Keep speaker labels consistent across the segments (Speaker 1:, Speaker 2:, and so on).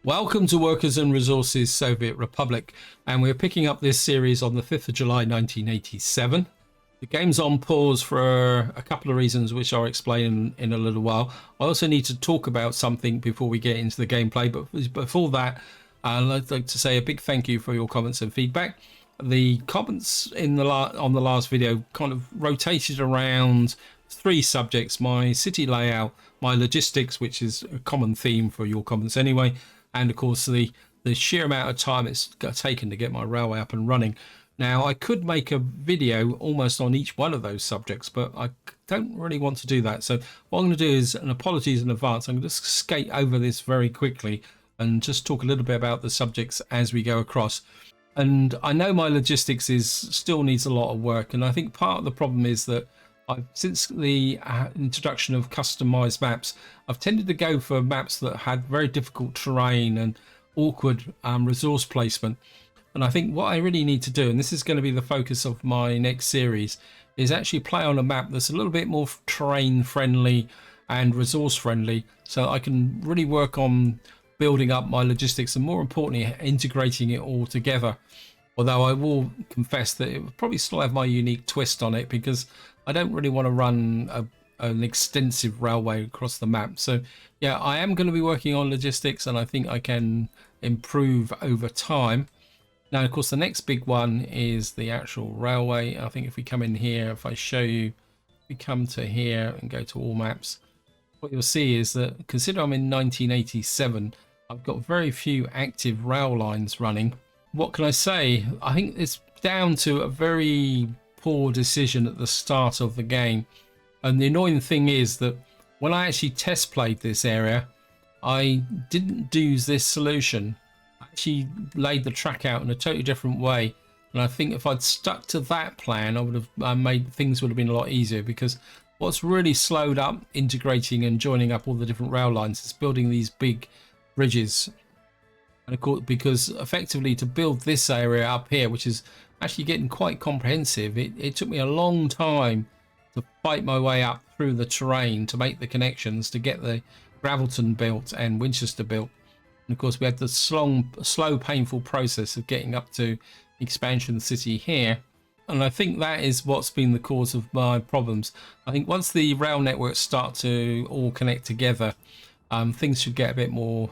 Speaker 1: Welcome to Workers and Resources Soviet Republic, and we're picking up this series on the 5th of July 1987. The game's on pause for a couple of reasons, which I'll explain in a little while. I also need to talk about something before we get into the gameplay, but before that, I'd like to say a big thank you for your comments and feedback. The comments on the last video kind of rotated around three subjects: my city layout, my logistics, which is a common theme for your comments anyway, and of course the sheer amount of time it's taken to get my railway up and running. Now, I could make a video almost on each one of those subjects, but I don't really want to do that. So what I'm going to do is, and apologies in advance, I'm going to skate over this very quickly and just talk a little bit about the subjects as we go across. And I know my logistics still needs a lot of work, and I think part of the problem is that since the introduction of customized maps, I've tended to go for maps that had very difficult terrain and awkward resource placement. And I think what I really need to do, and this is going to be the focus of my next series, is actually play on a map that's a little bit more terrain friendly and resource friendly, so I can really work on building up my logistics and, more importantly, integrating it all together. Although I will confess that it will probably still have my unique twist on it, because I don't really want to run an extensive railway across the map. So yeah, I am going to be working on logistics, and I think I can improve over time. Now, of course, the next big one is the actual railway. I think if we come in here, if I show you, we come to here and go to all maps, what you'll see is that, consider I'm in 1987, I've got very few active rail lines running. What can I say? I think it's down to a very poor decision at the start of the game. And the annoying thing is that when I actually test played this area, I didn't do this solution. I actually laid the track out in a totally different way. And I think if I'd stuck to that plan, I would have made things would have been a lot easier, because what's really slowed up integrating and joining up all the different rail lines is building these big bridges. And of course, because effectively to build this area up here, which is actually getting quite comprehensive, it took me a long time to fight my way up through the terrain to make the connections to get the Gravelton built and Winchester built. And of course, we had the slow, painful process of getting up to Expansion City here. And I think that is what's been the cause of my problems. I think once the rail networks start to all connect together, things should get a bit more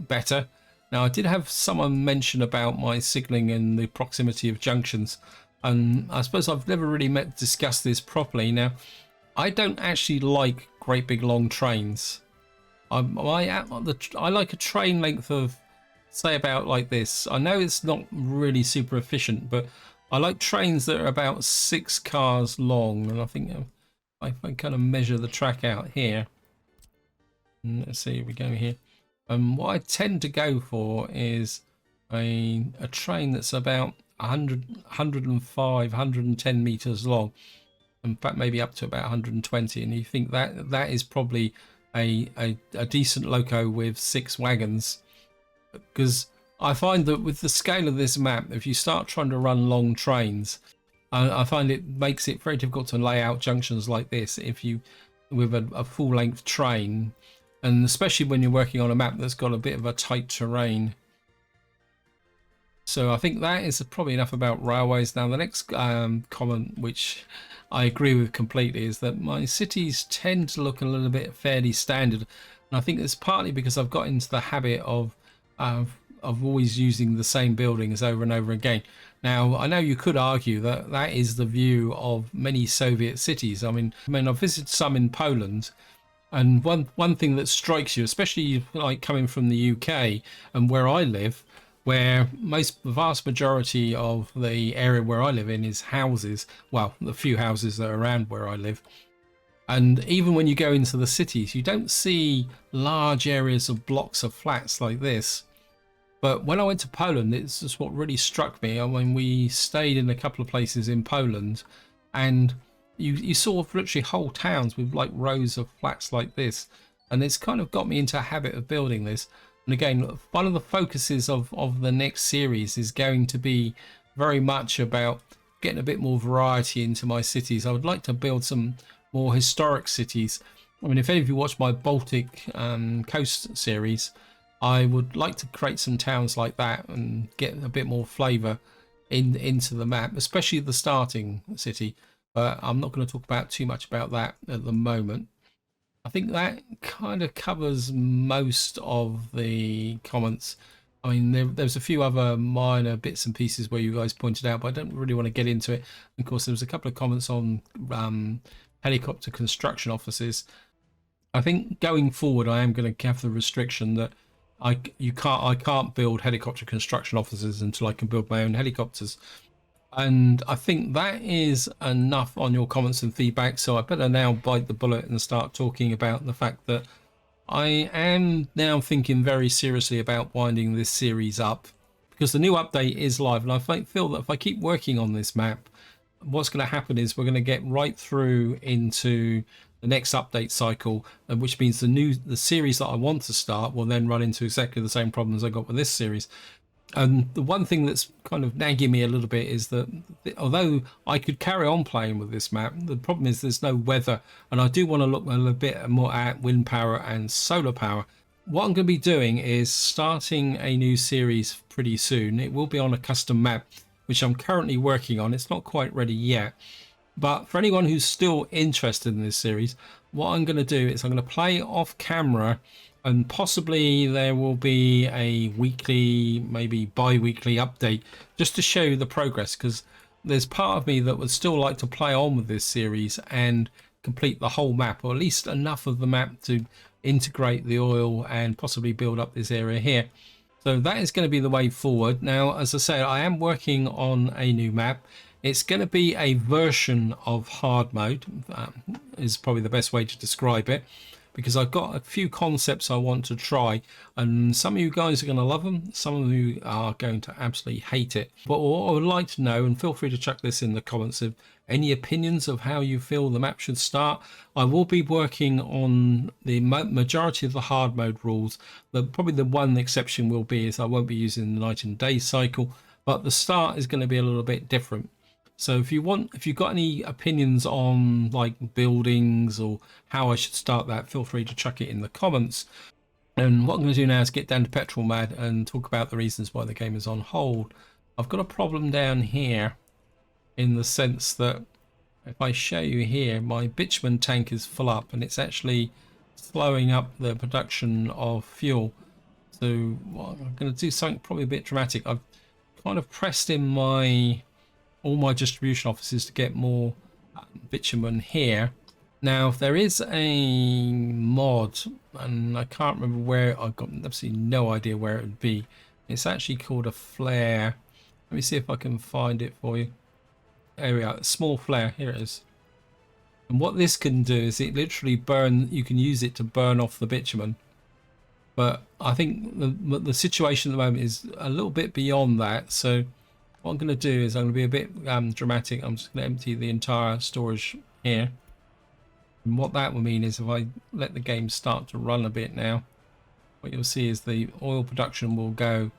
Speaker 1: better. Now, I did have someone mention about my signalling and the proximity of junctions, and I suppose I've never really discussed this properly. Now, I don't actually like great big long trains. I like a train length of, say, about like this. I know it's not really super efficient, but I like trains that are about 6 cars long. And I think if I kind of measure the track out here, let's see, we go here. What I tend to go for is a train that's about 100, 105, 110 meters long. In fact, maybe up to about 120. And you think that is probably a decent loco with 6 wagons. Because I find that with the scale of this map, if you start trying to run long trains, I find it makes it very difficult to lay out junctions like this with a full length train. And especially when you're working on a map that's got a bit of a tight terrain. So I think that is probably enough about railways. Now, the next comment, which I agree with completely, is that my cities tend to look a little bit fairly standard. And I think it's partly because I've got into the habit of always using the same buildings over and over again. Now, I know you could argue that that is the view of many Soviet cities. I mean, I've visited some in Poland. And one thing that strikes you, especially like coming from the UK and where I live, where the vast majority of the area where I live in is houses, well, the few houses that are around where I live. And even when you go into the cities, you don't see large areas of blocks of flats like this. But when I went to Poland, it's just what really struck me. I mean, we stayed in a couple of places in Poland, and you saw literally whole towns with like rows of flats like this, and it's kind of got me into a habit of building this. And again, one of the focuses of the next series is going to be very much about getting a bit more variety into my cities. I would like to build some more historic cities. I mean, if any of you watch my Baltic coast series, I would like to create some towns like that and get a bit more flavour into the map, especially the starting city. But I'm not going to talk about too much about that at the moment. I think that kind of covers most of the comments. I mean, there's a few other minor bits and pieces where you guys pointed out, but I don't really want to get into it. Of course, there was a couple of comments on helicopter construction offices. I think going forward, I am going to have the restriction that I can't build helicopter construction offices until I can build my own helicopters. And I think that is enough on your comments and feedback. So I better now bite the bullet and start talking about the fact that I am now thinking very seriously about winding this series up, because the new update is live. And I feel that if I keep working on this map, what's going to happen is we're going to get right through into the next update cycle, and which means the series that I want to start will then run into exactly the same problems I got with this series. And the one thing that's kind of nagging me a little bit is that although I could carry on playing with this map, the problem is there's no weather, and I do want to look a little bit more at wind power and solar power. What I'm going to be doing is starting a new series pretty soon. It will be on a custom map, which I'm currently working on. It's not quite ready yet. But for anyone who's still interested in this series, what I'm going to do is I'm going to play off camera, and possibly there will be a weekly, maybe bi-weekly update just to show you the progress, because there's part of me that would still like to play on with this series and complete the whole map, or at least enough of the map to integrate the oil and possibly build up this area here. So that is going to be the way forward. Now, as I say, I am working on a new map. It's going to be a version of hard mode, is probably the best way to describe it, because I've got a few concepts I want to try, and some of you guys are going to love them, some of you are going to absolutely hate it. But what I would like to know, and feel free to chuck this in the comments, of any opinions of how you feel the map should start. I will be working on the majority of the hard mode rules. Probably the one exception will be is I won't be using the night and day cycle, but the start is going to be a little bit different. So if you've got any opinions on like buildings or how I should start that, feel free to chuck it in the comments. And what I'm going to do now is get down to petrol mad and talk about the reasons why the game is on hold. I've got a problem down here in the sense that if I show you here, my bitumen tank is full up and it's actually slowing up the production of fuel. So well, I'm going to do something probably a bit dramatic. I've kind of pressed in all my distribution offices to get more bitumen here. Now there is a mod, and I can't remember where. I've got absolutely no idea where it would be. It's actually called a flare. Let me see if I can find it for you. There we are, a small flare, here it is. And what this can do is it literally you can use it to burn off the bitumen. But I think the situation at the moment is a little bit beyond that. So what I'm going to do is I'm going to be a bit dramatic. I'm just going to empty the entire storage here. And what that will mean is if I let the game start to run a bit now, what you'll see is the oil production will go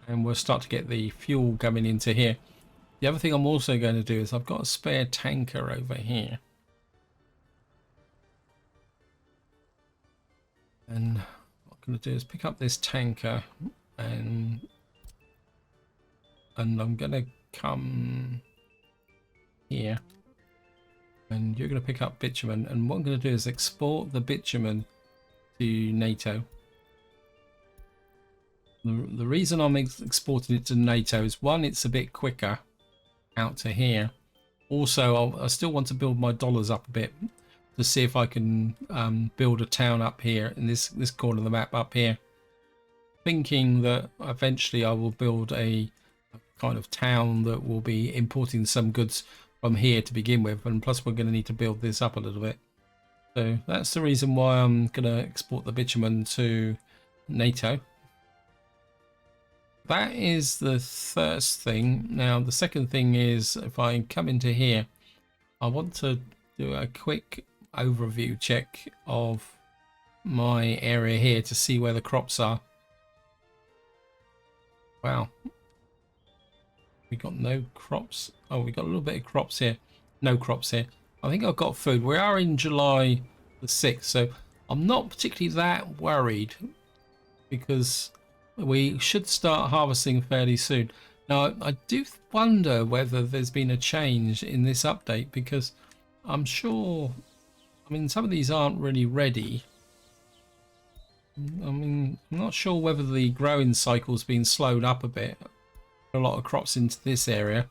Speaker 1: and we'll start to get the fuel coming into here. The other thing I'm also going to do is I've got a spare tanker over here. And what I'm going to do is pick up this tanker and I'm going to come here. And you're going to pick up bitumen. And what I'm going to do is export the bitumen to NATO. The reason I'm exporting it to NATO is, one, it's a bit quicker out to here. Also, I still want to build my dollars up a bit to see if I can build a town up here in this corner of the map up here. Thinking that eventually I will build a kind of town that will be importing some goods from here to begin with, and plus we're going to need to build this up a little bit. So that's the reason why I'm going to export the bitumen to NATO. That is the first thing. Now the second thing is, if I come into here, I want to do a quick overview check of my area here to see where the crops are. Wow, we got no crops. Oh, we got a little bit of crops here. No crops here. I think I've got food. We are in July the 6th, so I'm not particularly that worried, because we should start harvesting fairly soon. Now, I do wonder whether there's been a change in this update, because I'm sure, I mean, some of these aren't really ready. I mean, I'm not sure whether the growing cycle's been slowed up a bit. A lot of crops into this area.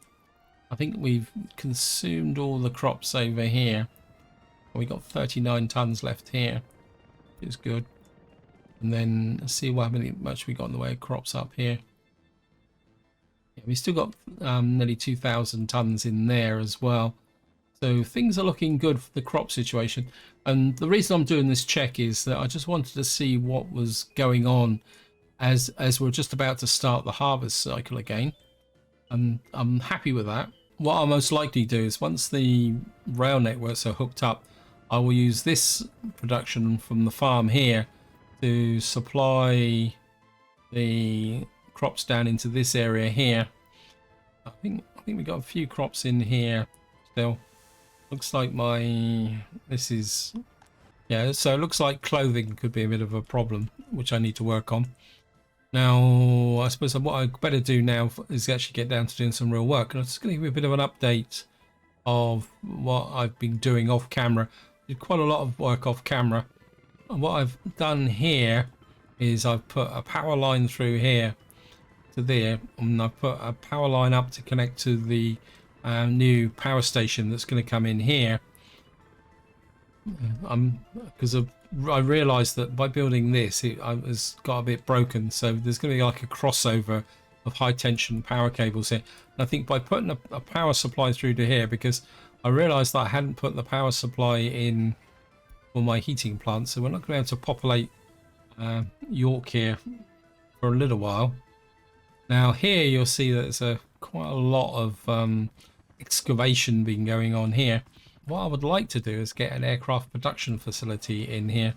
Speaker 1: I think we've consumed all the crops over here. We got 39 tons left here, which is good. And then let's see how much we got in the way of crops up here. Yeah, we still got nearly 2,000 tons in there as well. So things are looking good for the crop situation. And the reason I'm doing this check is that I just wanted to see what was going on as we're just about to start the harvest cycle again. And I'm happy with that. What I'll most likely do is, once the rail networks are hooked up, I will use this production from the farm here to supply the crops down into this area here. I think we got a few crops in here still. Looks like this is, yeah, so it looks like clothing could be a bit of a problem, which I need to work on. Now, I suppose what I better do now is actually get down to doing some real work. And I'm just going to give you a bit of an update of what I've been doing off camera. Did quite a lot of work off camera. And what I've done here is I've put a power line through here to there, and I've put a power line up to connect to the new power station that's going to come in here. Because I realized that by building this, I was got a bit broken, so there's going to be like a crossover of high tension power cables here. And I think by putting a power supply through to here, because I realized that I hadn't put the power supply in for my heating plant, so we're not going to be able to populate York here for a little while. Now here you'll see that there's quite a lot of excavation being going on here. What I would like to do is get an aircraft production facility in here.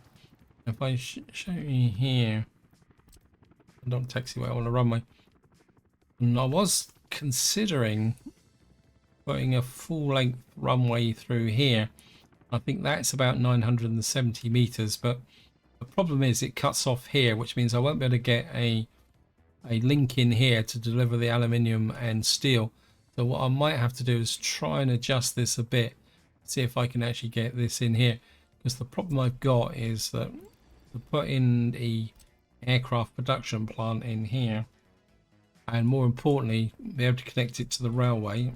Speaker 1: If I show you here, I don't taxiway, I want a runway. And I was considering putting a full-length runway through here. I think that's about 970 meters, but the problem is it cuts off here, which means I won't be able to get a link in here to deliver the aluminium and steel. So what I might have to do is try and adjust this a bit, see if I can actually get this in here, because the problem I've got is that to put in the aircraft production plant in here, and more importantly be able to connect it to the railway,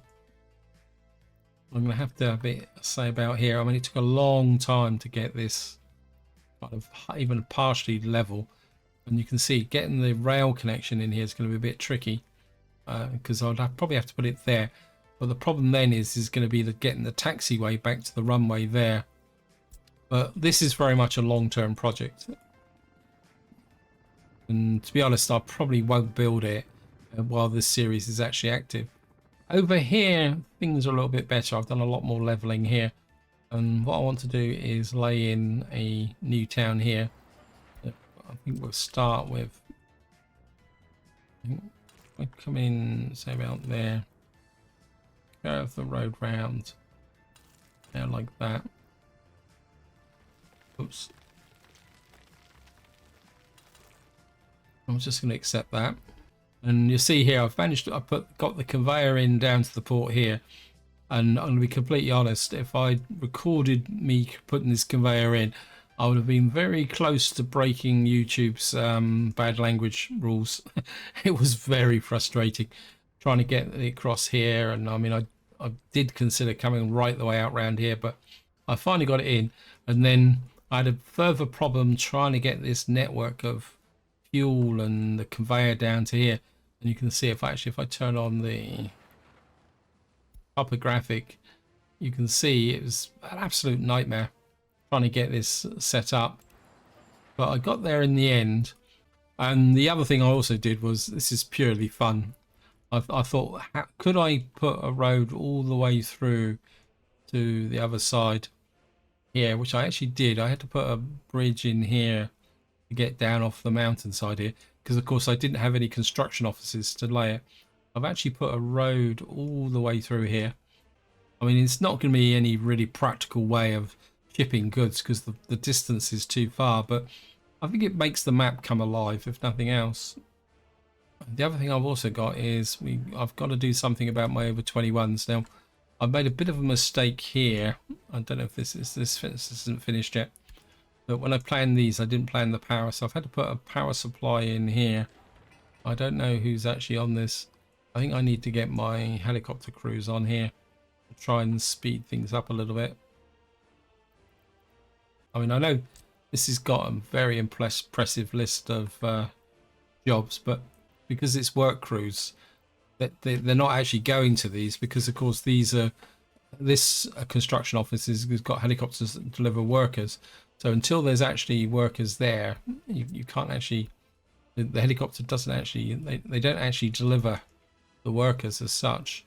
Speaker 1: I'm going to have to have it say about here. I mean, it took a long time to get this kind of even partially level, and you can see getting the rail connection in here is going to be a bit tricky, because I'd probably have to put it there. But the problem then is going to be getting the taxiway back to the runway there. But this is very much a long-term project, and to be honest, I probably won't build it while this series is actually active. Over here things are a little bit better. I've done a lot more leveling here, and what I want to do is lay in a new town here. I think we'll start with, I come in, say about there, curve the road round there like that. Oops. I'm just going to accept that. And you see here, I've managed to, got the conveyor in down to the port here. And I'm going to be completely honest, if I recorded me putting this conveyor in, I would have been very close to breaking YouTube's bad language rules. It was very frustrating trying to get it across here. And I mean, I did consider coming right the way out round here, but I finally got it in. And then I had a further problem trying to get this network of fuel and the conveyor down to here. And you can see if I turn on the topographic, you can see it was an absolute nightmare trying to get this set up. But I got there in the end. And the other thing I also did was, this is purely fun, I thought, could I put a road all the way through to the other side here, which I actually did. I had to put a bridge in here to get down off the mountainside here, because of course I didn't have any construction offices to lay it. I've actually put a road all the way through here. I mean, it's not going to be any really practical way of shipping goods because the distance is too far, but I think it makes the map come alive, if nothing else. The other thing I've also got is I've got to do something about my over 21s. Now, I've made a bit of a mistake here. I don't know if this isn't finished yet. But when I planned these, I didn't plan the power. So I've had to put a power supply in here. I don't know who's actually on this. I think I need to get my helicopter crews on here. Try and speed things up a little bit. I mean, I know this has got a very impressive list of jobs, but because it's work crews, that they're not actually going to these, because of course this construction office has got helicopters that deliver workers. So until there's actually workers there, you can't actually, the helicopter doesn't actually, they don't actually deliver the workers as such.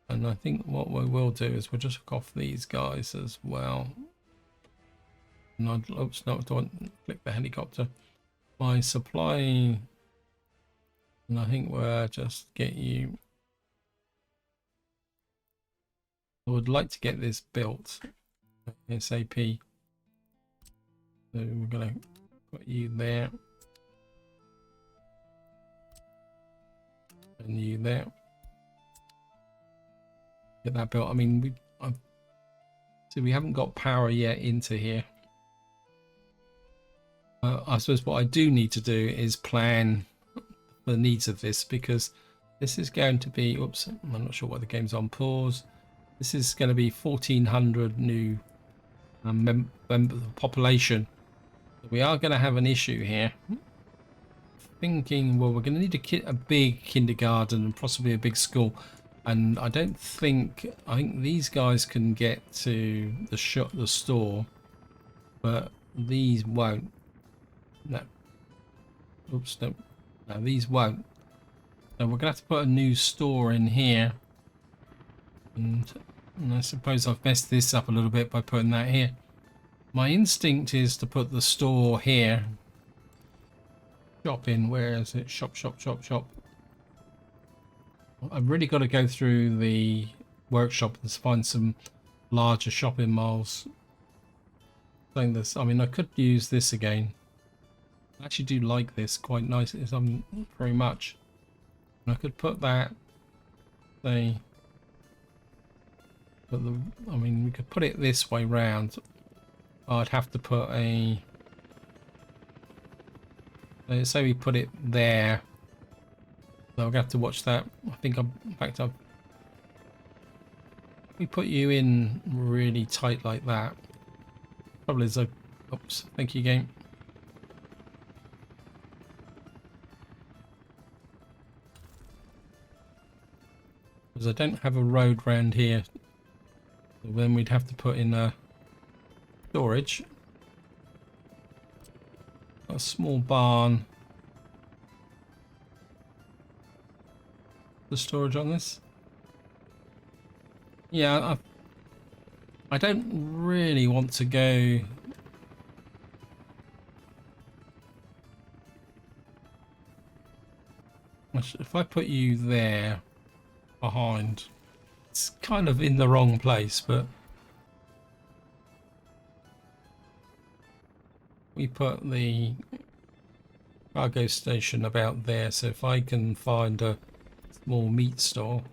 Speaker 1: And I think what we will do is we'll just hook off these guys as well. And oops, no, I don't click the helicopter. My supply, and I think we'll just get you. I would like to get this built ASAP. So we're gonna put you there and you there. Get that built. I mean, we haven't got power yet into here. I suppose what I do need to do is plan the needs of this, because this is going to be, oops, I'm not sure why the game's on pause. This is going to be 1,400 new population. We are going to have an issue here. Thinking, well, we're going to need a big kindergarten and possibly a big school. And I think these guys can get to the store, but these won't. No. Oops, no. No, these won't. So we're going to have to put a new store in here. And I suppose I've messed this up a little bit by putting that here. My instinct is to put the store here. Shop in, where is it? Shop. I've really got to go through the workshop and find some larger shopping malls. I mean, I could use this again. I actually do like this quite nicely, very much. And I could put that, say, I mean, we could put it this way round. I'd have to put say we put it there. So I'm gonna have to watch that. I think in fact, we put you in really tight like that. Probably is a, oops, thank you, game. Because I don't have a road round here, so then we'd have to put in a storage, a small barn. The storage on this, yeah, I don't really want to go. If I put you there behind, it's kind of in the wrong place, but we put the cargo station about there. So if I can find a small meat store,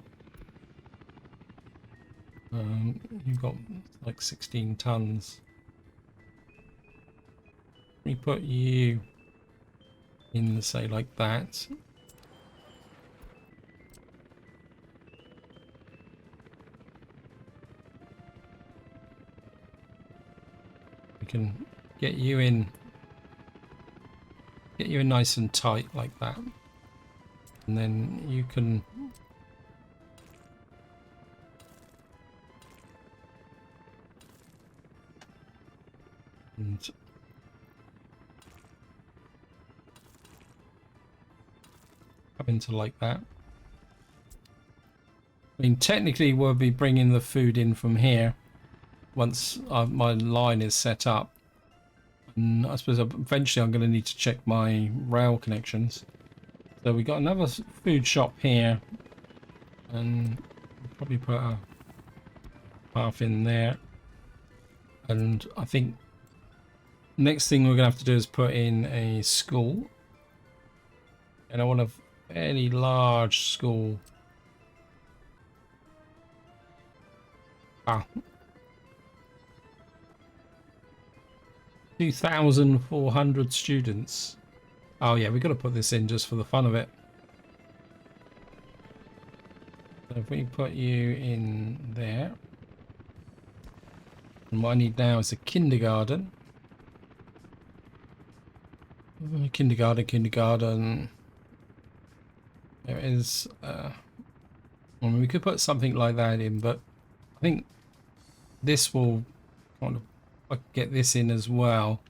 Speaker 1: you've got like 16 tons. We put you in, say, like that. We can get you in nice and tight like that, and then you can come into like that. I mean, technically we'll be bringing the food in from here once my line is set up. And I suppose eventually I'm going to need to check my rail connections. So we got another food shop here, and we'll probably put a path in there. And I think Next thing we're gonna have to do is put in a school, and I want a fairly large school. Ah, 2,400 students. Oh yeah, we've got to put this in just for the fun of it. So if we put you in there, and what I need now is a kindergarten. Kindergarten. There is. I mean, we could put something like that in, but I think this will kind of. I could get this in as well.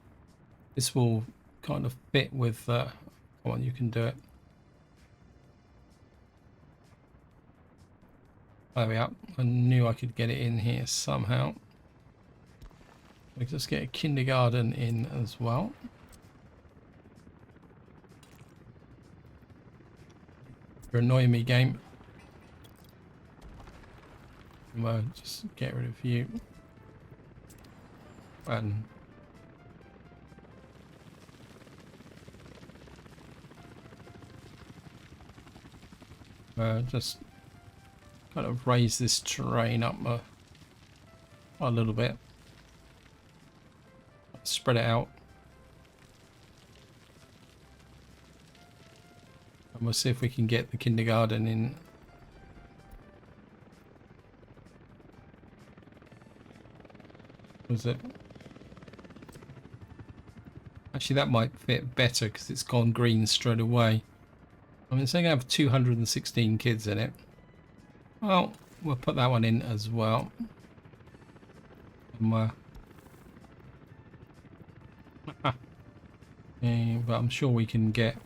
Speaker 1: This will kind of fit with. Come on, you can do it. There we are. I knew I could get it in here somehow. We just get a kindergarten in as well. You're annoying me, game. Well, just get rid of you. And just kind of raise this terrain up a little bit. Spread it out. And we'll see if we can get the kindergarten in. Was it? Actually, that might fit better because it's gone green straight away. I mean, it's going to have 216 kids in it. Well, we'll put that one in as well. And but I'm sure we can get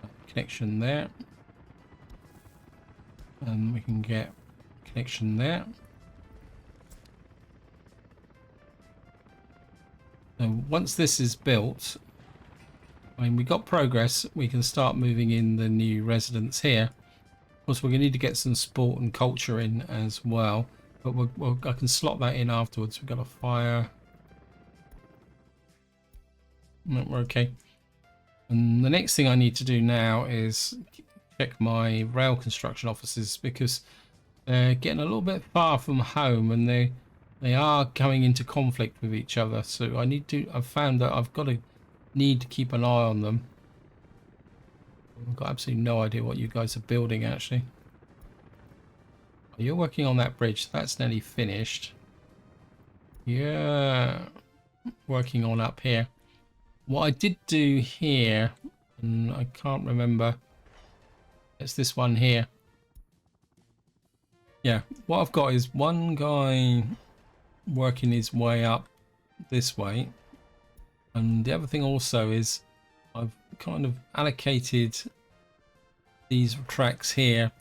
Speaker 1: a connection there. And we can get a connection there. So once this is built, I mean, we got progress, we can start moving in the new residents here. Of course, we're going to need to get some sport and culture in as well, but I can slot that in afterwards. We've got a fire. No, we're okay. And the next thing I need to do now is check my rail construction offices, because they're getting a little bit far from home and they are coming into conflict with each other. So I've found that I've got to need to keep an eye on them. I've got absolutely no idea what you guys are building actually. You're working on that bridge. That's nearly finished. Yeah, working on up here. What I did do here, and I can't remember, it's this one here. Yeah, what I've got is one guy working his way up this way, and the other thing also is I've kind of allocated these tracks here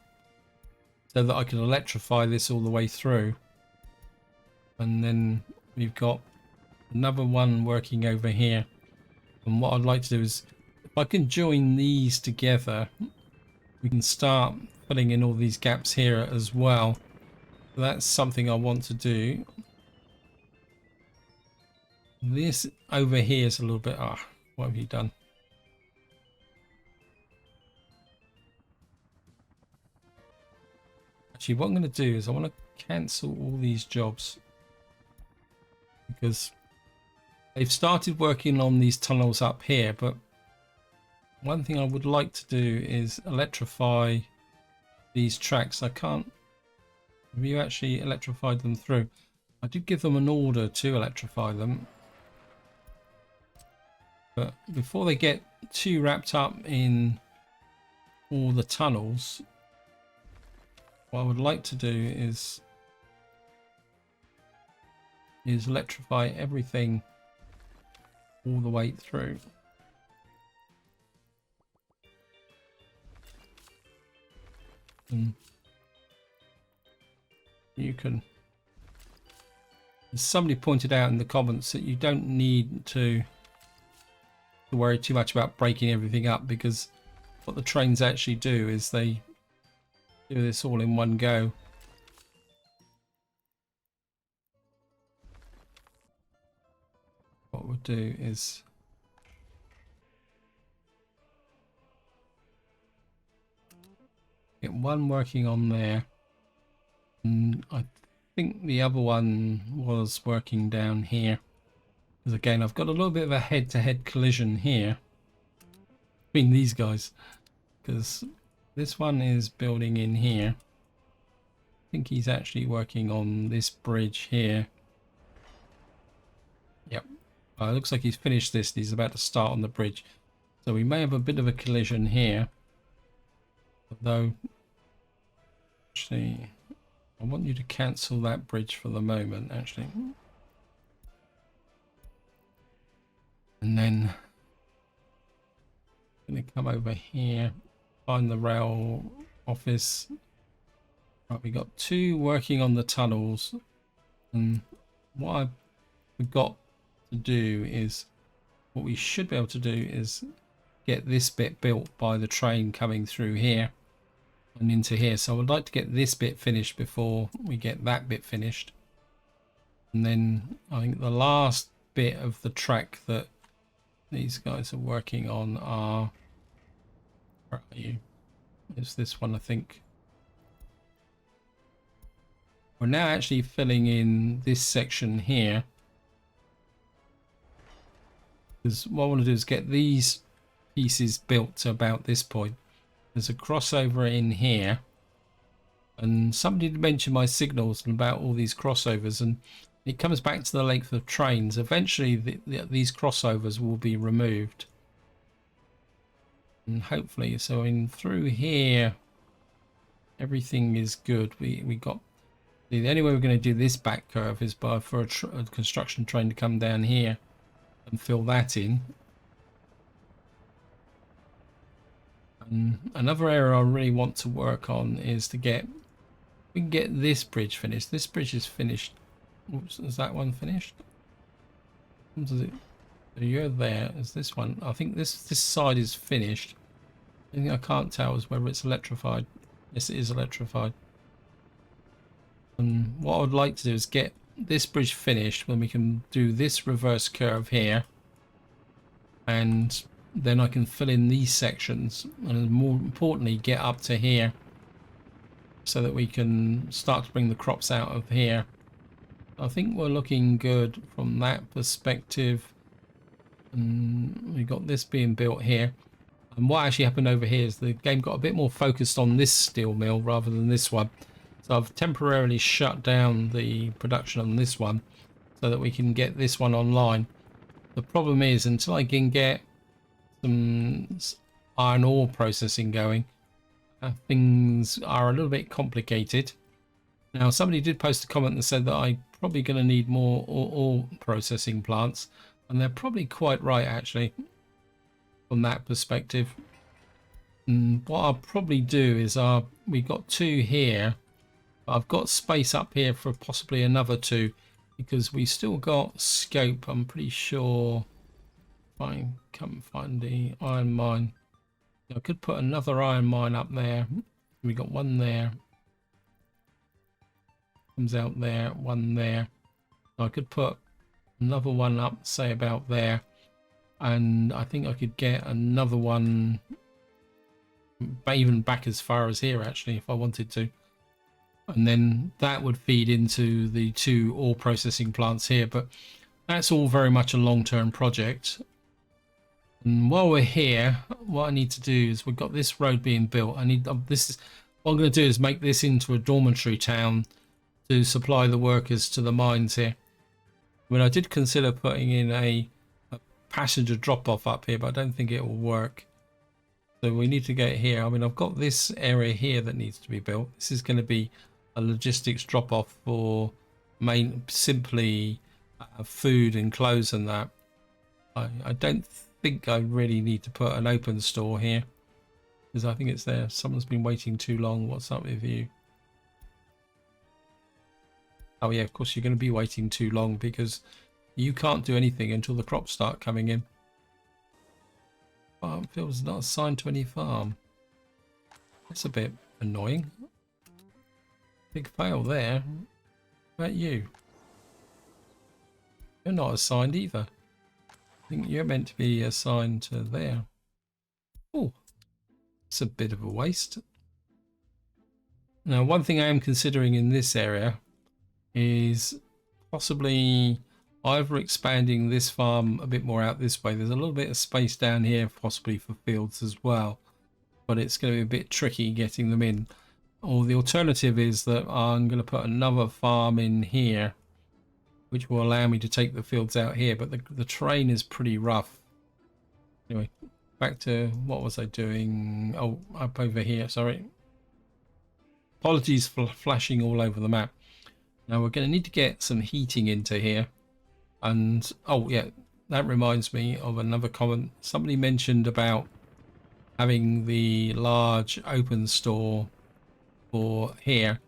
Speaker 1: so that I can electrify this all the way through, and then we've got another one working over here. And what I'd like to do is, if I can join these together, we can start filling in all these gaps here as well. So that's something I want to do. This over here is a little bit, what have you done? Actually, what I'm going to do is I want to cancel all these jobs, because they've started working on these tunnels up here, but one thing I would like to do is electrify these tracks. I can't. Have you actually electrified them through? I did give them an order to electrify them, but before they get too wrapped up in all the tunnels, what I would like to do is electrify everything all the way through. And you can, somebody pointed out in the comments that you don't need to worry too much about breaking everything up, because what the trains actually do is they do this all in one go. do is get one working on there, and I think the other one was working down here, because again I've got a little bit of a head-to-head collision here between these guys, because this one is building in here. I think he's actually working on this bridge here. Yep. It looks like he's finished this. He's about to start on the bridge. So we may have a bit of a collision here. Although, actually, I want you to cancel that bridge for the moment, actually. And then I'm going to come over here, find the rail office. Right, we got two working on the tunnels. And what we've got to do is, what we should be able to do is get this bit built by the train coming through here and into here. So I would like to get this bit finished before we get that bit finished. And then I think the last bit of the track that these guys are working on are, where are you? It's this one, I think. We're now actually filling in this section here, because what I want to do is get these pieces built to about this point. There's a crossover in here, and somebody did mention my signals and about all these crossovers, and it comes back to the length of trains. Eventually these crossovers will be removed, and hopefully, so in through here everything is good. We got the only way we're going to do this back curve is by for a construction train to come down here and fill that in. And another area I really want to work on is to get, we can get this bridge finished. This bridge is finished. Oops, is that one finished? Does it? So you're there. Is this one? I think this side is finished. The thing I can't tell is whether it's electrified. Yes, it is electrified. And what I would like to do is get this bridge finished, when we can do this reverse curve here, and then I can fill in these sections, and more importantly get up to here so that we can start to bring the crops out of here. I think we're looking good from that perspective. And we've got this being built here, and what actually happened over here is the game got a bit more focused on this steel mill rather than this one. So I've temporarily shut down the production on this one so that we can get this one online. The problem is, until I can get some iron ore processing going, things are a little bit complicated. Now, somebody did post a comment and said that I'm probably going to need more ore processing plants, and they're probably quite right, actually, from that perspective. And what I'll probably do is we've got two here. I've got space up here for possibly another two, because we still got scope. I'm pretty sure if I come find the iron mine, I could put another iron mine up there. We got one there, comes out there, one there. I could put another one up, say about there, and I think I could get another one even back as far as here, actually, if I wanted to. And then that would feed into the two ore processing plants here, but that's all very much a long-term project. And while we're here, what I need to do is, we've got this road being built. I need this is what I'm going to do is make this into a dormitory town to supply the workers to the mines here. I mean, I did consider putting in a passenger drop-off up here, but I don't think it will work. So we need to get here. I mean, I've got this area here that needs to be built. This is going to be a logistics drop-off for simply food and clothes and that. I don't think I really need to put an open store here, because I think it's there. Someone's been waiting too long. What's up with you? Oh yeah, of course you're going to be waiting too long, because you can't do anything until the crops start coming in. Farm field's not assigned to any farm. That's a bit annoying. Big fail there. What about you? You're not assigned either. I think you're meant to be assigned to there. Oh, it's a bit of a waste. Now, one thing I am considering in this area is possibly either expanding this farm a bit more out this way. There's a little bit of space down here possibly for fields as well, but it's going to be a bit tricky getting them in. Or the alternative is that I'm going to put another farm in here, which will allow me to take the fields out here, but the terrain is pretty rough. Anyway, back to what was I doing? Oh, up over here, sorry. Apologies for flashing all over the map. Now we're going to need to get some heating into here. And, oh yeah, that reminds me of another comment. Somebody mentioned about having the large open store for here.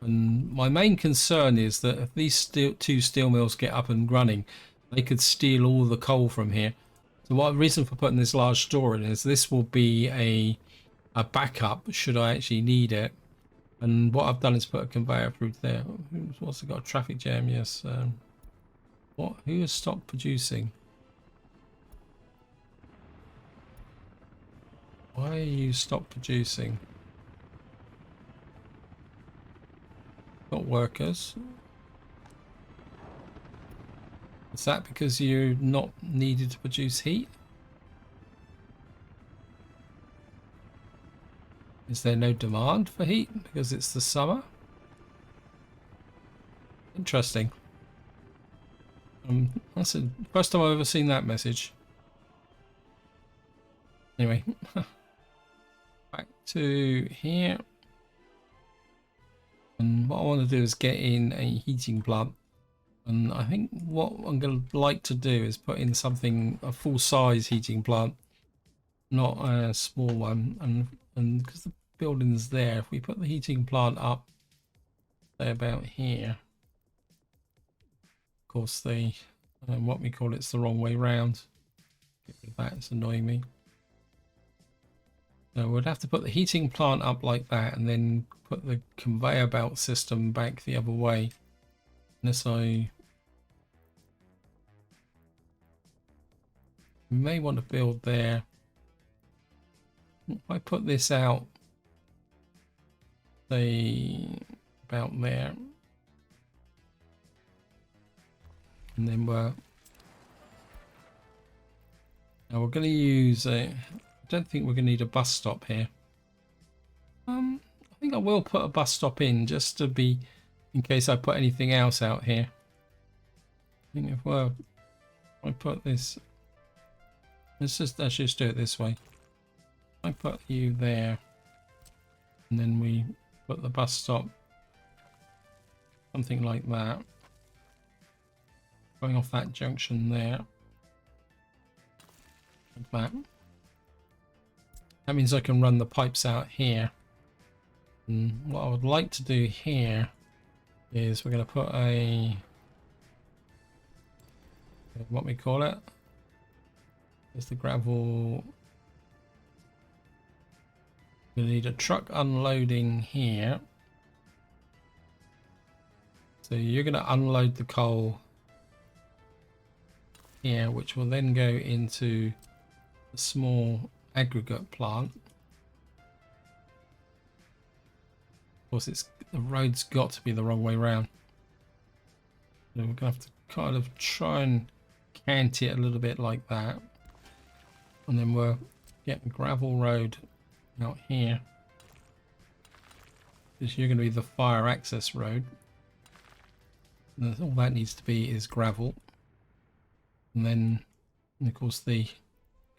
Speaker 1: And my main concern is that if these two steel mills get up and running, they could steal all the coal from here. So what reason for putting this large store in is this will be a backup should I actually need it. And what I've done is put a conveyor through there. What's it got? A traffic jam? Yes. What? Who has stopped producing? Why are you stopped producing? Got workers. Is that because you're not needed to produce heat? Is there no demand for heat because it's the summer? Interesting. That's the first time I've ever seen that message. Anyway, back to here. And what I want to do is get in a heating plant. And I think what I'm going to like to do is put in something, a full-size heating plant, not a small one. And because the building's there, if we put the heating plant up, say about here, of course the what we call it's the wrong way round. Get rid of that, it's annoying me. So we'd have to put the heating plant up like that and then put the conveyor belt system back the other way. Unless I may want to build there. If I put this out, say about there, and then now we're going to use a, I don't think we're going to need a bus stop here. I think I will put a bus stop in just to be, in case I put anything else out here. I think if I put this, let's just do it this way. I put you there, and then we put the bus stop, something like that, going off that junction there, like that. That means I can run the pipes out here. And what I would like to do here is we're going to put a, what we call it, is the gravel. We're going to need a truck unloading here. So you're going to unload the coal here, which will then go into a small aggregate plant. Of course, the road's got to be the wrong way round. So we're going to have to kind of try and cant it a little bit like that. And then we'll get the gravel road out here. Because you're going to be the fire access road. And all that needs to be is gravel. And then, of course, the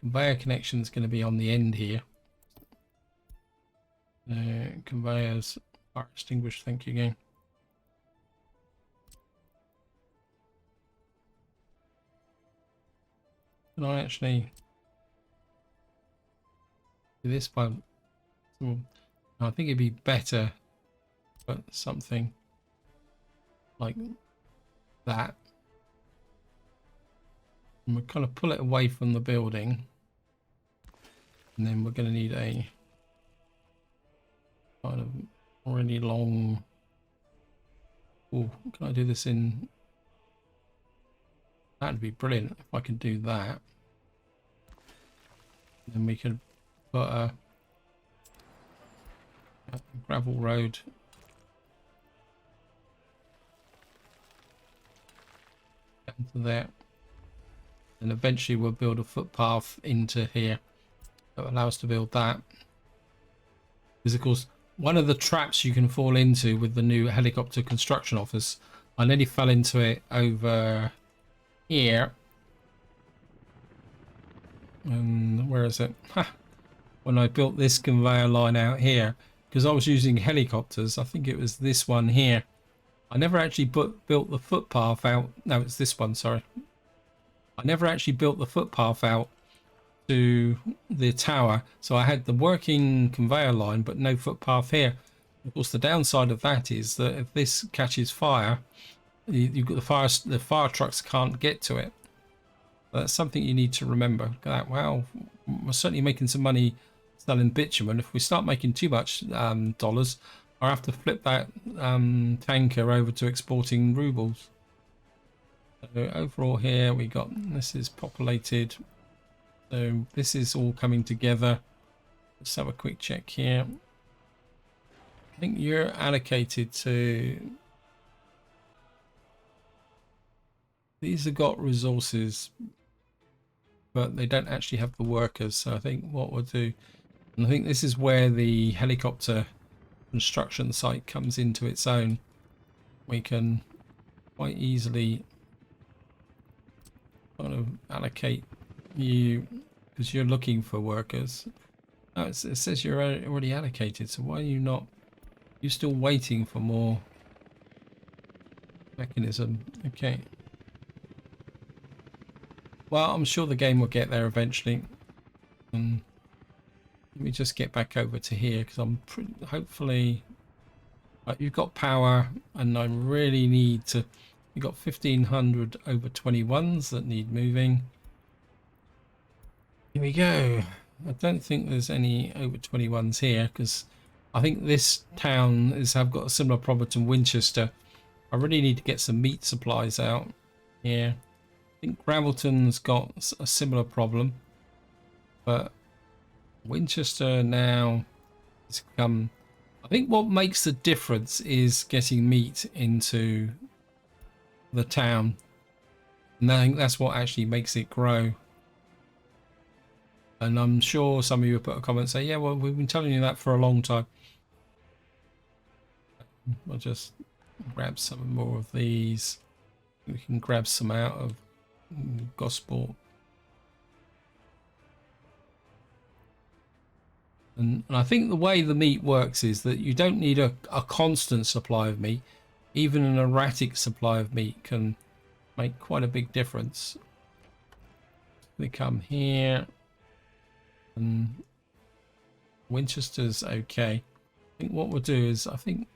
Speaker 1: conveyor connection is going to be on the end here. Conveyors are extinguished, thank you again. Can I actually do this by, I think it'd be better to put something like that. And we'll kind of pull it away from the building. And then we're going to need a kind of really long. Oh, can I do this in That'd be brilliant if I could do that. Then we could put a gravel road down to there. And eventually we'll build a footpath into here that will allow us to build that. Because of course, one of the traps you can fall into with the new helicopter construction office, I nearly fell into it over here. And where is it? When I built this conveyor line out here, because I was using helicopters, I think it was this one here. I never actually built the footpath out. No, it's this one, sorry. I never actually built the footpath out to the tower, so I had the working conveyor line but no footpath here. Of course, the downside of that is that if this catches fire, you've got the fire trucks can't get to it. That's something you need to remember. Look at that. Wow, we're certainly making some money selling bitumen. If we start making too much dollars, I'll have to flip that tanker over to exporting rubles. So overall here we got, this is populated, so this is all coming together. Let's have a quick check here. I think you're allocated to, these have got resources but they don't actually have the workers, so I think what we'll do, and I think this is where the helicopter construction site comes into its own. We can quite easily kind of allocate you, because you're looking for workers. Oh, it says you're already allocated, so why are you not, you're still waiting for more mechanism? Okay, well, I'm sure the game will get there eventually. Let me just get back over to here, because I'm hopefully you've got power, and I really need to, you've got 1500 over 21s that need moving. Here we go. I don't think there's any over 21s here, because I think this town have got a similar problem to Winchester. I really need to get some meat supplies out here. I think Gravelton's got a similar problem, but Winchester now has come. I think what makes the difference is getting meat into the town, and I think that's what actually makes it grow. And I'm sure some of you will put a comment and say, yeah, well, we've been telling you that for a long time. I'll just grab some more of these. We can grab some out of Gosport. And I think the way the meat works is that you don't need a constant supply of meat. Even an erratic supply of meat can make quite a big difference. We come here, and Winchester's okay. I think what we'll do is, I think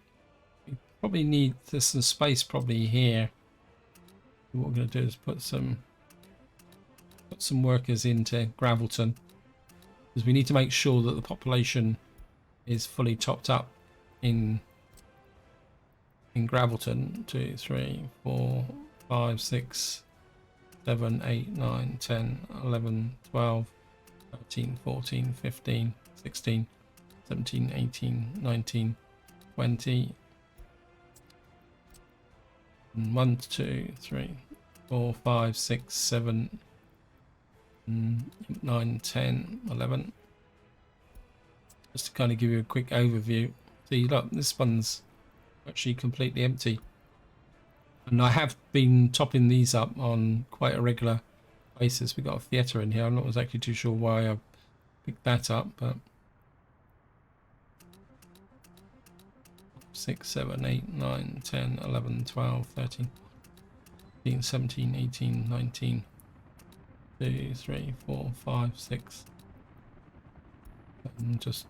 Speaker 1: we probably need, there's some space probably here. What we're going to do is put some workers into Gravelton, because we need to make sure that the population is fully topped up in Gravelton. 2, 3, 4, 5, 6, 7, 8, 9, 10, 11, 12, 13, 14, 15, 16, 17, 18, 19, 20. 1, 2, 3, 4, 5, 6, 7, 9, 10, 11. Just to kind of give you a quick overview. See, look, this one's actually completely empty. And I have been topping these up on quite a regular basis. We've got a theatre in here. I'm not exactly too sure why I picked that up, but 6, 7, 8, 9, 10, 11, 12, 13, 15, 17, 18, 19, 2, 3, 4, 5, 6. And just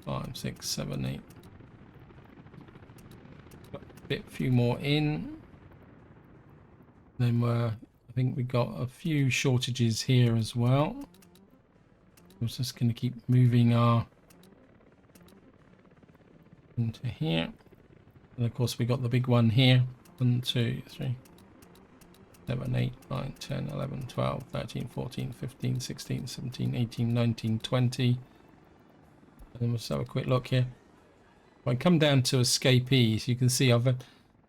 Speaker 1: 5, 6, 7, 8. Got a few more in. Then I think we got a few shortages here as well. I'm just going to keep moving our into here, and of course we got the big one here. 1, 2, 3, 7, 8, 9, 10, 11, 12, 13, 14, 15, 16, 17, 18, 19, 20. And let's have a quick look here. If I come down to escapees, you can see I've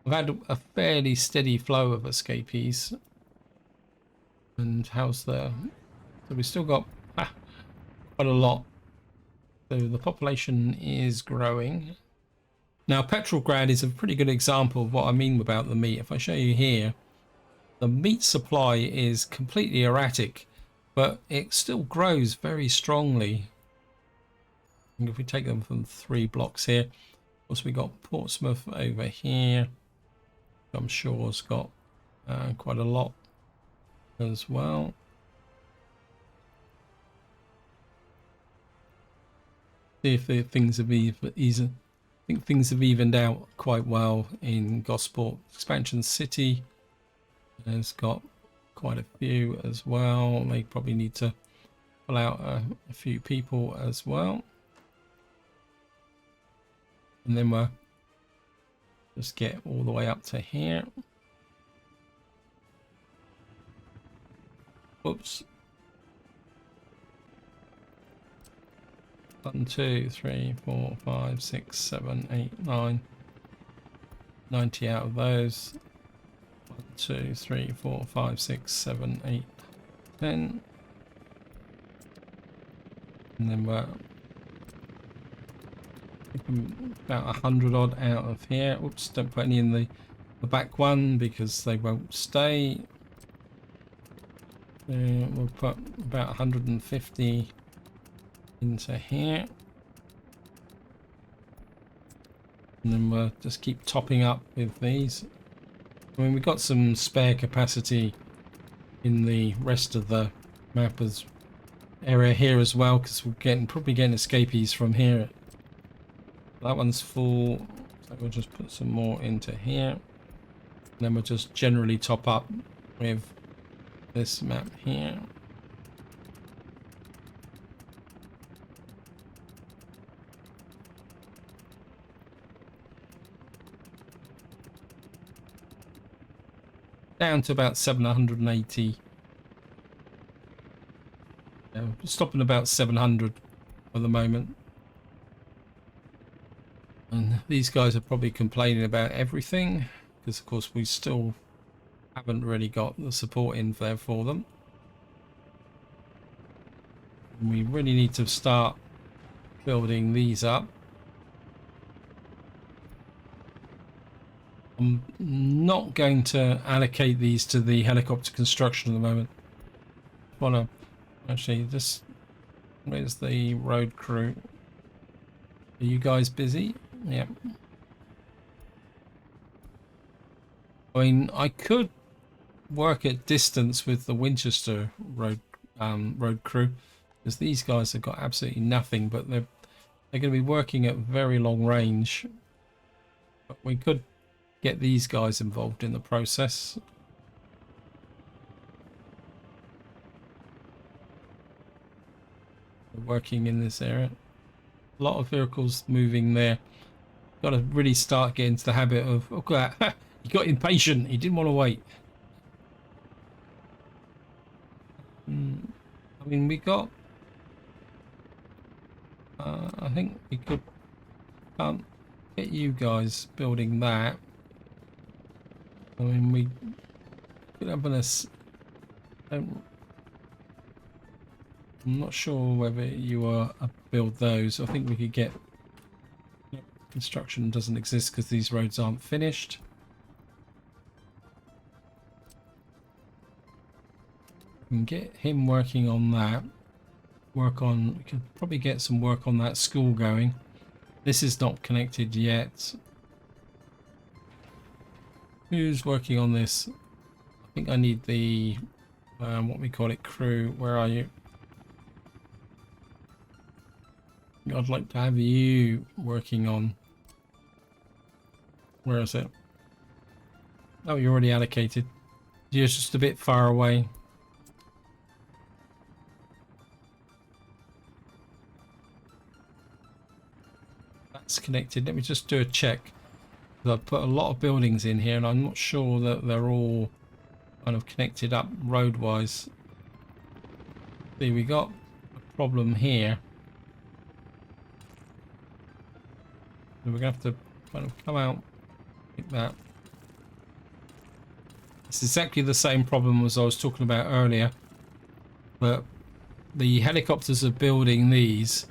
Speaker 1: had a fairly steady flow of escapees. And how's the... So we've still got quite a lot. So the population is growing. Now Petrograd is a pretty good example of what I mean about the meat. If I show you here, the meat supply is completely erratic, but it still grows very strongly. And if we take them from 3 blocks here, of course we got Portsmouth over here. I'm sure has got quite a lot as well. See if the things have I think things have evened out quite well in Gosport. Expansion City has got quite a few as well. They probably need to pull out a few people as well. And then we'll just get all the way up to here. Oops. 1, 2, 3, 4, 5, 6, 7, 8, 9. 90 out of those. 1, 2, 3, 4, 5, 6, 7, 8, 10. And then we're about 100 odd out of here. Oops, don't put any in the back one because they won't stay. We'll put about 150 into here. And then we'll just keep topping up with these. I mean, we've got some spare capacity in the rest of the map area here as well, because we're probably getting escapees from here. That one's full, so we'll just put some more into here. And then we'll just generally top up with this map here. Down to about 780. Stopping about 700 for the moment. And these guys are probably complaining about everything because of course we still haven't really got the support in there for them. And we really need to start building these up. I'm not going to allocate these to the helicopter construction at the moment. I want to actually just... Where's the road crew? Are you guys busy? Yep. I mean, I could work at distance with the Winchester road crew, because these guys have got absolutely nothing, but they're going to be working at very long range. But we could get these guys involved in the process. Working in this area. A lot of vehicles moving there. Got to really start getting into the habit of... Look at that. He got impatient. He didn't want to wait. I mean, we got... I think we could get you guys building that. I mean, we could have I'm not sure whether you are build those. I think we could get... Construction doesn't exist because these roads aren't finished. We can get him working on that. We can probably get some work on that school going. This is not connected yet. Who's working on this? I think I need the what we call it, crew. Where are you? I'd like to have you working on... Where is it? Oh, you're already allocated. You're just a bit far away. That's connected. Let me just do a check. I've put a lot of buildings in here and I'm not sure that they're all kind of connected up road-wise. See, we got a problem here. So we're going to have to kind of come out like that. It's exactly the same problem as I was talking about earlier. But the helicopters are building these,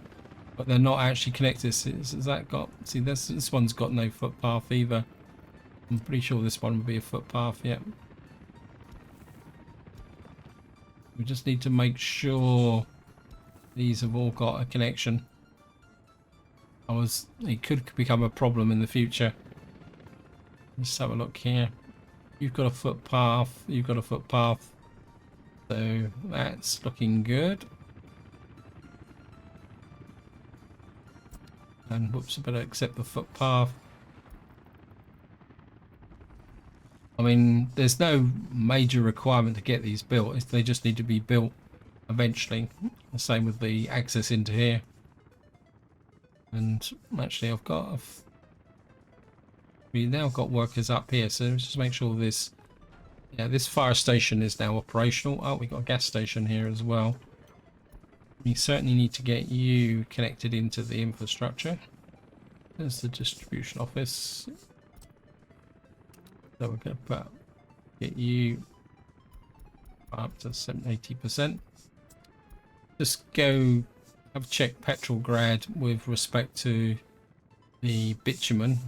Speaker 1: but they're not actually connected. Has that got... See, this one's got no footpath either. I'm pretty sure this one would be a footpath, yeah. We just need to make sure these have all got a connection. It could become a problem in the future. Let's have a look here. You've got a footpath, you've got a footpath. So that's looking good. And whoops, I better accept the footpath. I mean, there's no major requirement to get these built. They just need to be built eventually. The same with the access into here. And actually, we now got workers up here. So let's just make sure this fire station is now operational. Oh, we got a gas station here as well. We certainly need to get you connected into the infrastructure. There's the distribution office. So we're going to get you up to 80%. Just go have a check Petrograd with respect to the bitumen.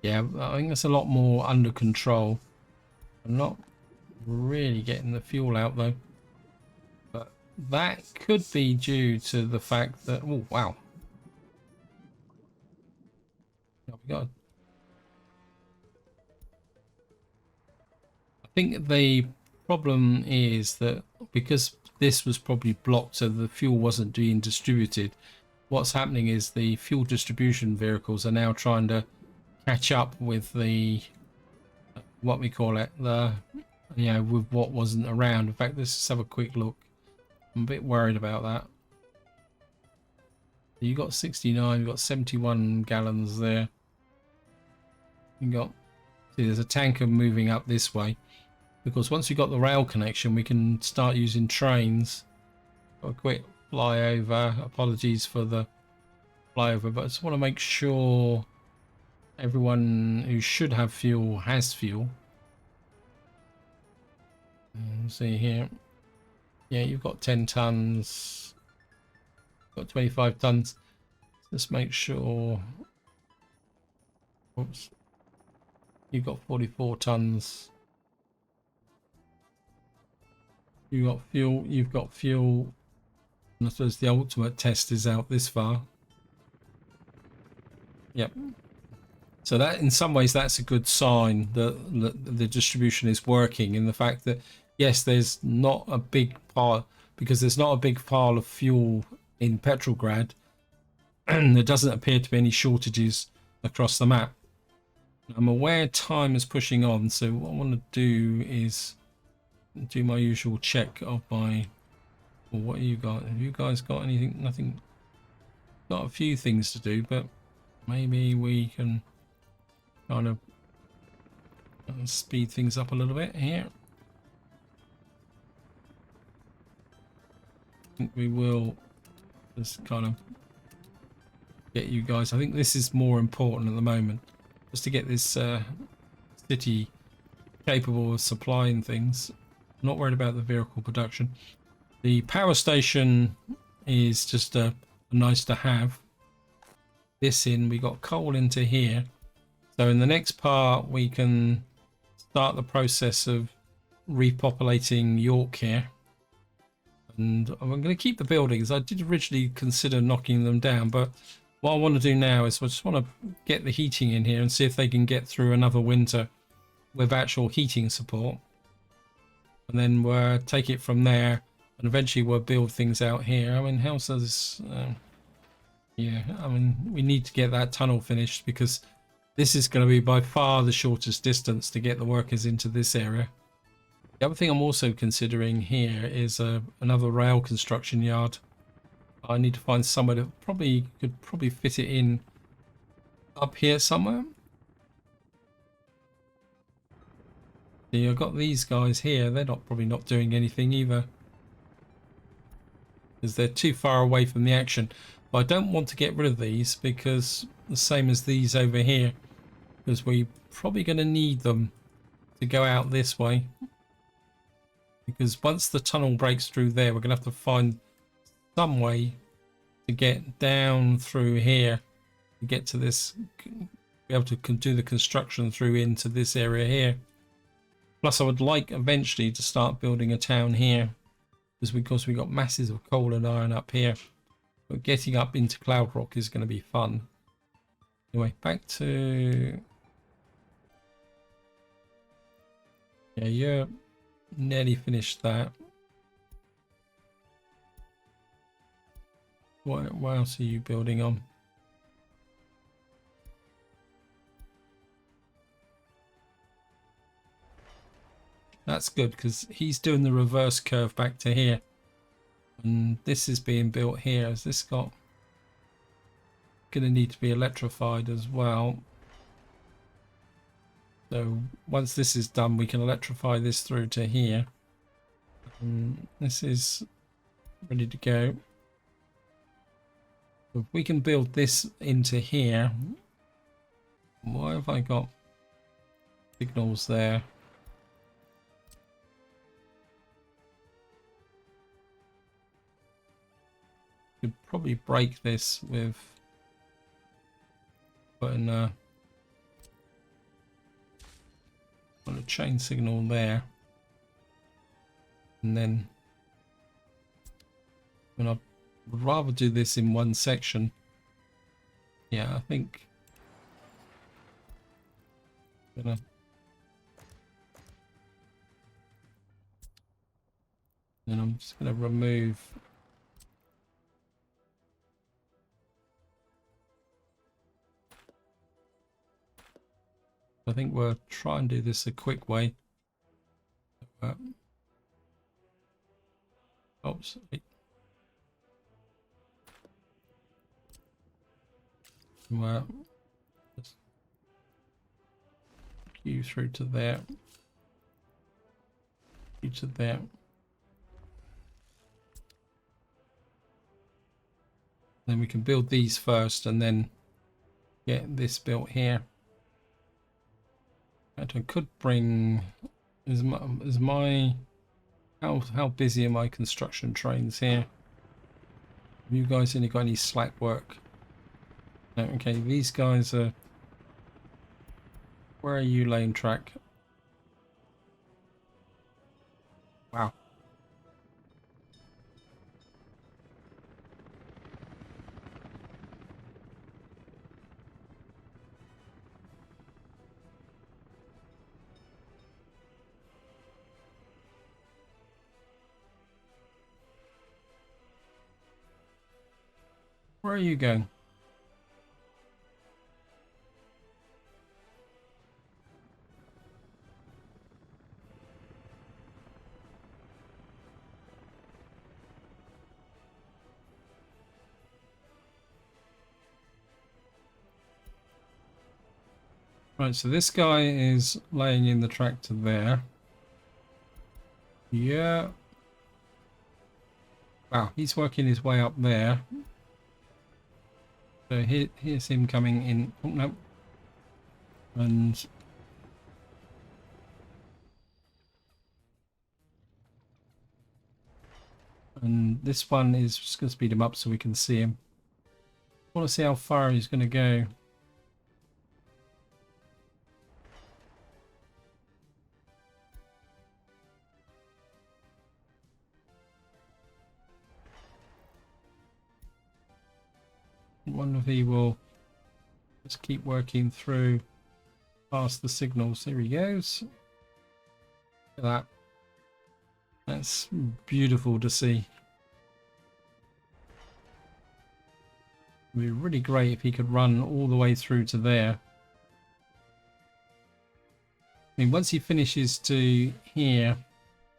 Speaker 1: Yeah, I think that's a lot more under control. I'm not really getting the fuel out though. But that could be due to the fact that... Oh, wow. Oh, we got... I think the problem is that because this was probably blocked so the fuel wasn't being distributed, what's happening is the fuel distribution vehicles are now trying to catch up with the what we call it, with what wasn't around. In fact, let's just have a quick look. I'm a bit worried about that. You got 69, you got 71 gallons there. You got, see, there's a tanker moving up this way because once we got the rail connection, we can start using trains. Got a quick flyover. Apologies for the flyover, but I just want to make sure everyone who should have fuel has fuel. See here, yeah, you've got 10 tons, got 25 tons. Let's make sure. Oops, you've got 44 tons. You got fuel. You've got fuel. And I suppose the ultimate test is out this far. Yep. So that, in some ways, that's a good sign that the distribution is working. In the fact that, yes, there's not a big pile, because there's not a big pile of fuel in Petrograd, and there doesn't appear to be any shortages across the map. I'm aware time is pushing on, so what I want to do is do my usual check of my... Well, what have you got? Have you guys got anything? Nothing. Got a few things to do, but maybe we can kind of speed things up a little bit here. I think we will just kind of get you guys. I think this is more important at the moment, just to get this city capable of supplying things. I'm not worried about the vehicle production. The power station is just a nice to have. This in, we got coal into here. So in the next part, we can start the process of repopulating York here. And I'm going to keep the buildings. I did originally consider knocking them down, but what I want to do now is I just want to get the heating in here and see if they can get through another winter with actual heating support. And then we'll take it from there, and eventually we'll build things out here. I mean, how does this... yeah, I mean, we need to get that tunnel finished because this is going to be by far the shortest distance to get the workers into this area. The other thing I'm also considering here is another rail construction yard. I need to find somewhere that could probably fit it in up here somewhere. See, I've got these guys here. They're probably not doing anything either, because they're too far away from the action. But I don't want to get rid of these, because the same as these over here, because we're probably going to need them to go out this way. Because once the tunnel breaks through there, we're going to have to find some way to get down through here to get to this, be able to do the construction through into this area here. Plus, I would like eventually to start building a town here, because we got masses of coal and iron up here. But getting up into Cloud Rock is going to be fun. Anyway, back to... Yeah, you're nearly finished that. What else are you building on? That's good, because he's doing the reverse curve back to here. And this is being built here. Has this got... Going to need to be electrified as well. So once this is done, we can electrify this through to here. And this is ready to go. If we can build this into here, why have I got signals there? Could probably break this with putting a chain signal there, and then when I would rather do this in one section. Yeah, I think then I'm just gonna remove I think we'll try and do this a quick way. Oops. Well, just you through to there. You to there. Then we can build these first and then get this built here. And I could bring how busy are my construction trains here? Have you guys only got any slack work? No, okay, these guys are... Where are you laying track? Wow. Where are you going? Right, so this guy is laying in the tractor there. Yeah. Wow, he's working his way up there. So here's him coming in. Oh, no. And this one is just going to speed him up so we can see him. I want to see how far he's going to go. I wonder if he will just keep working through past the signals. Here he goes. Look at that. That's beautiful to see. It'd be really great if he could run all the way through to there. I mean, once he finishes to here,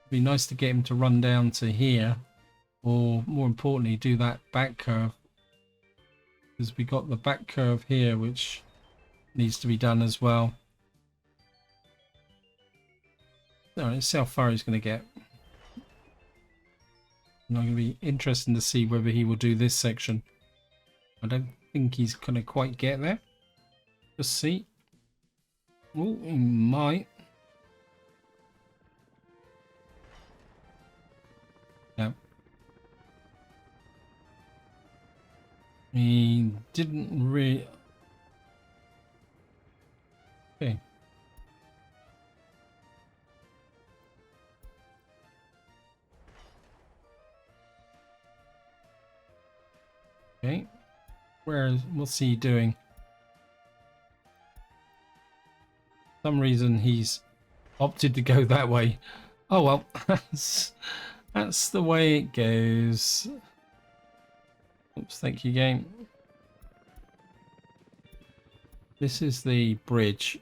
Speaker 1: be nice to get him to run down to here, or more importantly do that back curve, because we got the back curve here which needs to be done as well. All right, let's see how far he's going to get. And I'm going to be interested to see whether he will do this section. I don't think he's going to quite get there. Let's see. Oh, he might. No. He didn't really... Okay. Okay. What's he doing? For some reason he's opted to go that way. Oh well, that's the way it goes. Oops, thank you, game. This is the bridge.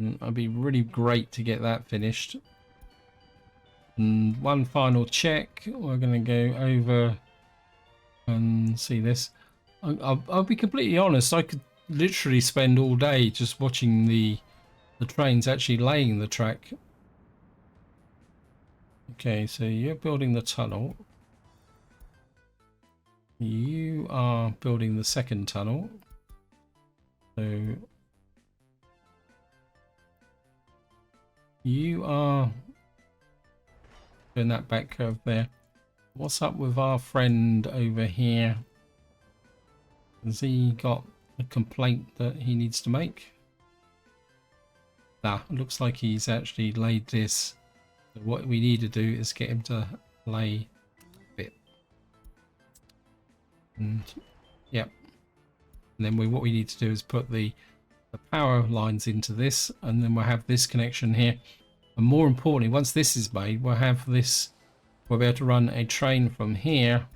Speaker 1: It'd be really great to get that finished. And one final check. We're going to go over and see this. I'll be completely honest. I could literally spend all day just watching the trains actually laying the track. Okay, so you're building the tunnel. You are building the second tunnel. So you are doing that back curve there. What's up with our friend over here? Has he got a complaint that he needs to make? Nah, looks like he's actually laid this. So what we need to do is get him to lay a bit. And yep. And then what we need to do is put the power lines into this, and then we'll have this connection here. And more importantly, once this is made, we'll have this. We'll be able to run a train from here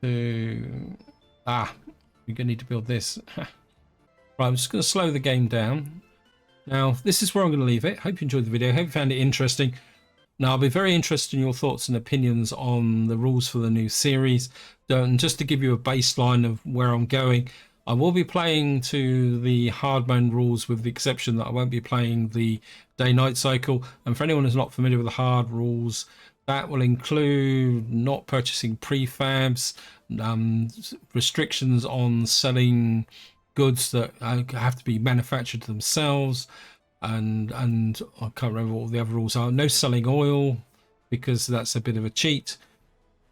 Speaker 1: to... we're going to need to build this. Right, I'm just going to slow the game down. Now, this is where I'm going to leave it. Hope you enjoyed the video. Hope you found it interesting. Now, I'll be very interested in your thoughts and opinions on the rules for the new series. And just to give you a baseline of where I'm going, I will be playing to the hard mode rules, with the exception that I won't be playing the day-night cycle. And for anyone who's not familiar with the hard rules, that will include not purchasing prefabs, restrictions on selling goods that have to be manufactured themselves, and I can't remember what the other rules are. No selling oil, because that's a bit of a cheat.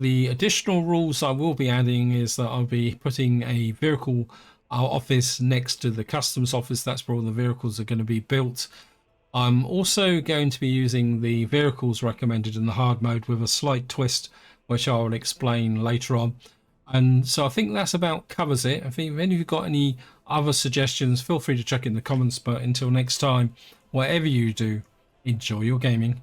Speaker 1: The additional rules I will be adding is that I'll be putting a vehicle office next to the customs office. That's where all the vehicles are going to be built. I'm also going to be using the vehicles recommended in the hard mode with a slight twist, which I will explain later on. And so I think that's about covers it. I think if any of you got any other suggestions, feel free to check in the comments. But until next time, whatever you do, enjoy your gaming.